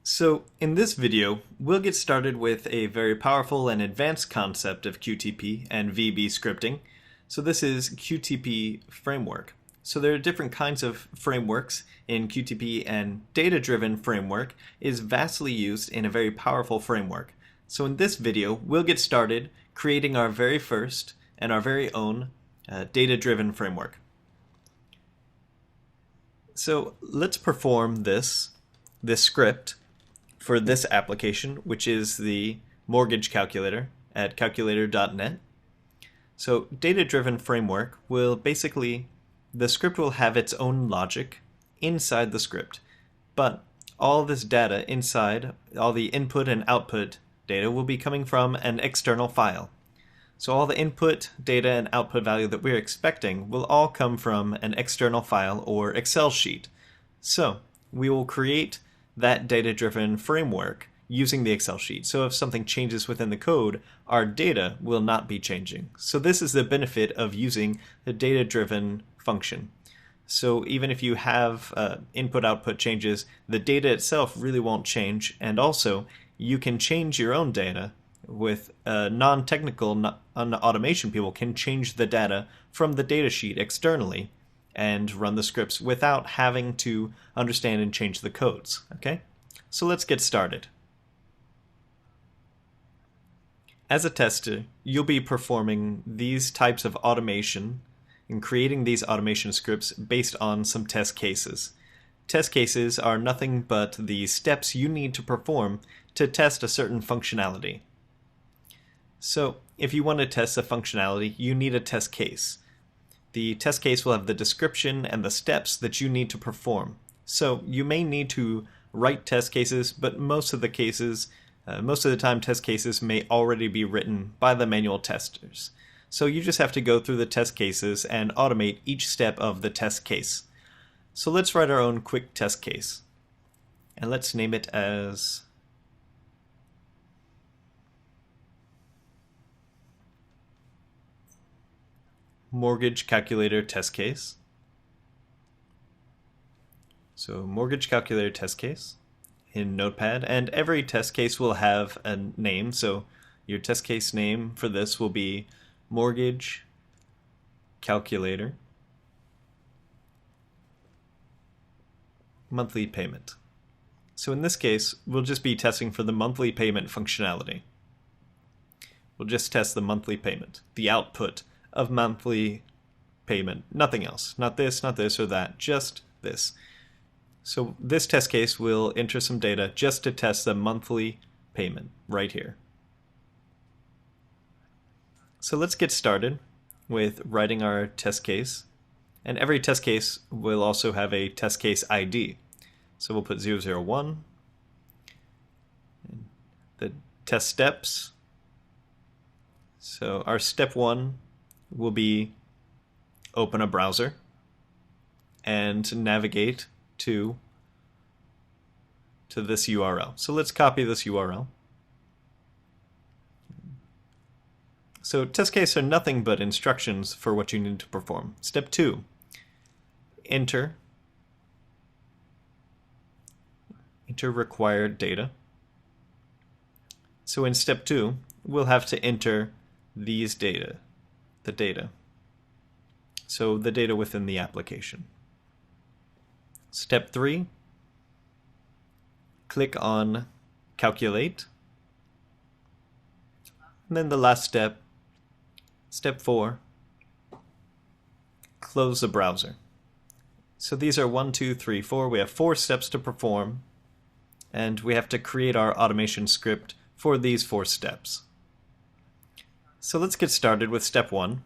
So in this video, we'll get started with a very powerful and advanced concept of QTP and VB scripting. So this is QTP framework. So there are different kinds of frameworks in QTP, and data-driven framework is vastly used in a very powerful framework. So in this video, we'll get started creating our very first and our very own data-driven framework. So let's perform this script for this application, which is the mortgage calculator at calculator.net. So data-driven framework will basically, the script will have its own logic inside the script, but all this data inside, all the input and output data will be coming from an external file. So all the input data and output value that we're expecting will all come from an external file or Excel sheet. So we will create that data-driven framework using the Excel sheet. So if something changes within the code, our data will not be changing. So this is the benefit of using the data-driven function. So even if you have input-output changes, the data itself really won't change, and also you can change your own data with non-technical automation people can change the data from the data sheet externally and run the scripts without having to understand and change the codes. Okay? So let's get started. As a tester, you'll be performing these types of automation and creating these automation scripts based on some test cases. Test cases are nothing but the steps you need to perform to test a certain functionality. So if you want to test a functionality, you need a test case. The test case will have the description and the steps that you need to perform. So you may need to write test cases, but most of the time test cases may already be written by the manual testers. So you just have to go through the test cases and automate each step of the test case. So let's write our own quick test case. And let's name it as mortgage calculator test case. So mortgage calculator test case in Notepad, and every test case will have a name. So your test case name for this will be mortgage calculator monthly payment. So in this case, we'll just be testing for the monthly payment functionality. We'll just test the monthly payment, the output of monthly payment, nothing else. Not this or that, just this. So this test case will enter some data just to test the monthly payment right here. So let's get started with writing our test case. And every test case will also have a test case ID. So we'll put 001. The test steps. So our step 1 will be open a browser and navigate to this URL. So let's copy this URL. So test cases are nothing but instructions for what you need to perform. Step 2, enter required data. So in step 2, we'll have to enter these data. The data. So the data within the application. Step 3, click on calculate. And then the last step, step 4, close the browser. So these are 1, 2, 3, 4. We have 4 steps to perform, and we have to create our automation script for these 4 steps. So let's get started with step 1.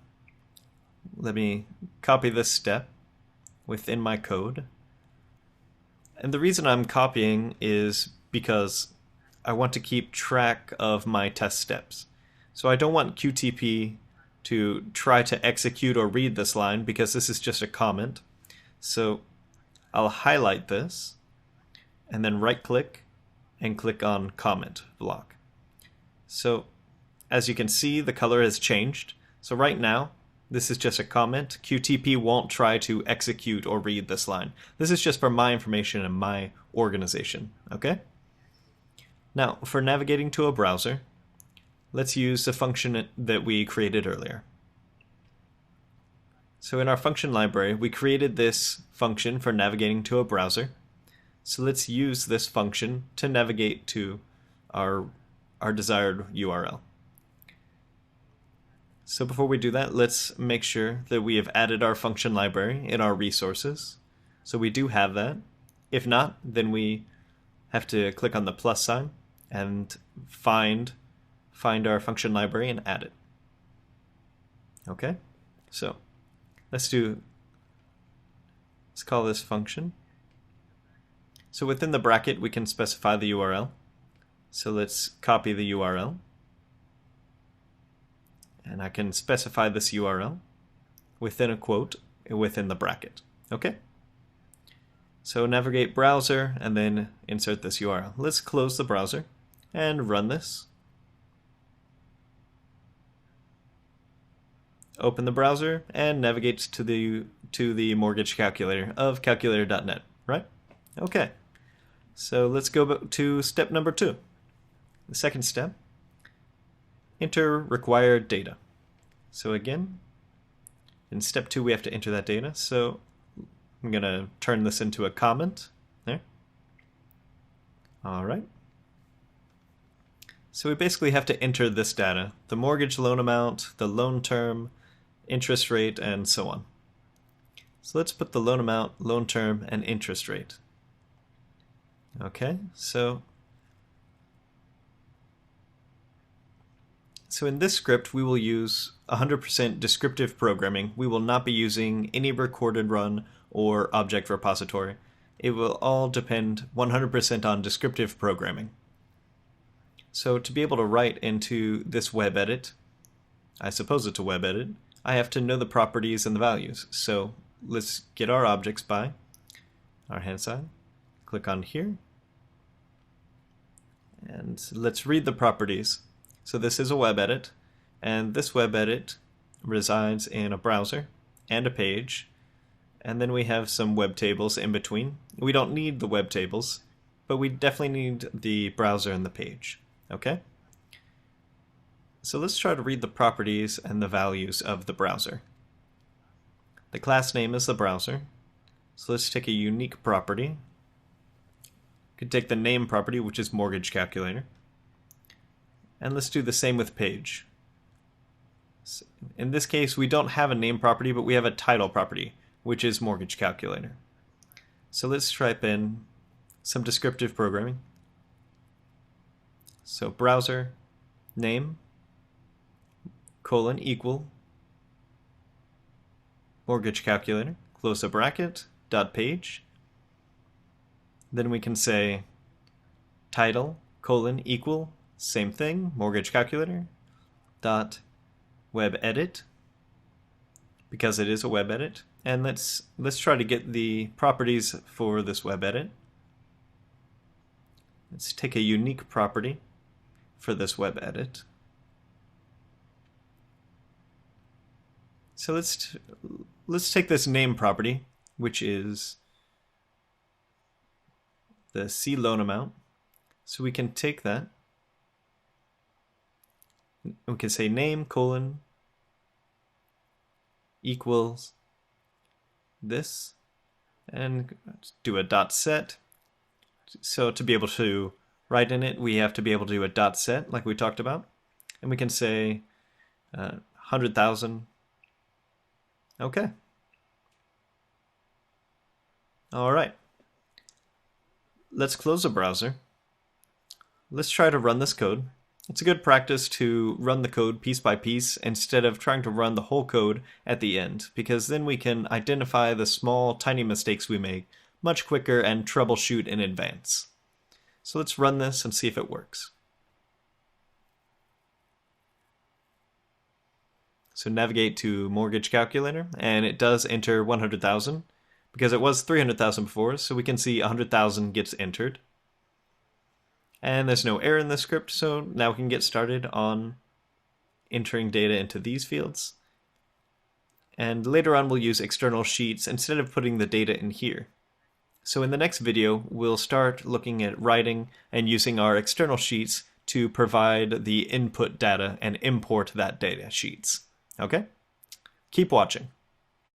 Let me copy this step within my code. And the reason I'm copying is because I want to keep track of my test steps. So I don't want QTP to try to execute or read this line because this is just a comment. So I'll highlight this and then right click and click on comment block. So as you can see, the color has changed. So right now, this is just a comment. QTP won't try to execute or read this line. This is just for my information and my organization, okay? Now, for navigating to a browser, let's use the function that we created earlier. So in our function library, we created this function for navigating to a browser. So let's use this function to navigate to our desired URL. So before we do that, let's make sure that we have added our function library in our resources. So we do have that. If not, then we have to click on the plus sign and find our function library and add it. Okay, so let's call this function. So within the bracket, we can specify the URL. So let's copy the URL. And I can specify this URL within a quote within the bracket. Okay? So navigate browser and then insert this URL. Let's close the browser and run this. Open the browser and navigate to the mortgage calculator of calculator.net, right? Okay. So let's go to step number 2. The second step, enter required data. So again, in step 2 we have to enter that data. So I'm going to turn this into a comment there. All right. So we basically have to enter this data, the mortgage loan amount, the loan term, interest rate, and so on. So let's put the loan amount, loan term, and interest rate. Okay, so in this script we will use 100% descriptive programming. We will not be using any recorded run or object repository. It will all depend 100% on descriptive programming. So to be able to write into this web edit, I suppose it's a web edit, I have to know the properties and the values. So let's get our objects by our hand side, click on here, and let's read the properties. So this is a web edit, and this web edit resides in a browser and a page, and then we have some web tables in between. We don't need the web tables, but we definitely need the browser and the page. Okay? So let's try to read the properties and the values of the browser. The class name is the browser, so let's take a unique property. Could take the name property, which is mortgage calculator. And let's do the same with page. So in this case, we don't have a name property, but we have a title property, which is mortgage calculator. So let's type in some descriptive programming. So browser name colon equal mortgage calculator, close a bracket, dot page. Then we can say title colon equal same thing, mortgage calculator, dot web edit, because it is a web edit. And let's try to get the properties for this web edit. Let's take a unique property for this web edit. So let's take this name property, which is the C loan amount. So we can take that. We can say name colon equals this, and do a dot set. So to be able to write in it, we have to be able to do a dot set like we talked about. And we can say 100,000. Okay. All right. Let's close the browser. Let's try to run this code. It's a good practice to run the code piece by piece instead of trying to run the whole code at the end, because then we can identify the small, tiny mistakes we make much quicker and troubleshoot in advance. So let's run this and see if it works. So navigate to mortgage calculator, and it does enter 100,000 because it was 300,000 before, so we can see 100,000 gets entered. And there's no error in the script, so now we can get started on entering data into these fields. And later on we'll use external sheets instead of putting the data in here. So in the next video, we'll start looking at writing and using our external sheets to provide the input data and import that data sheets. Okay? Keep watching.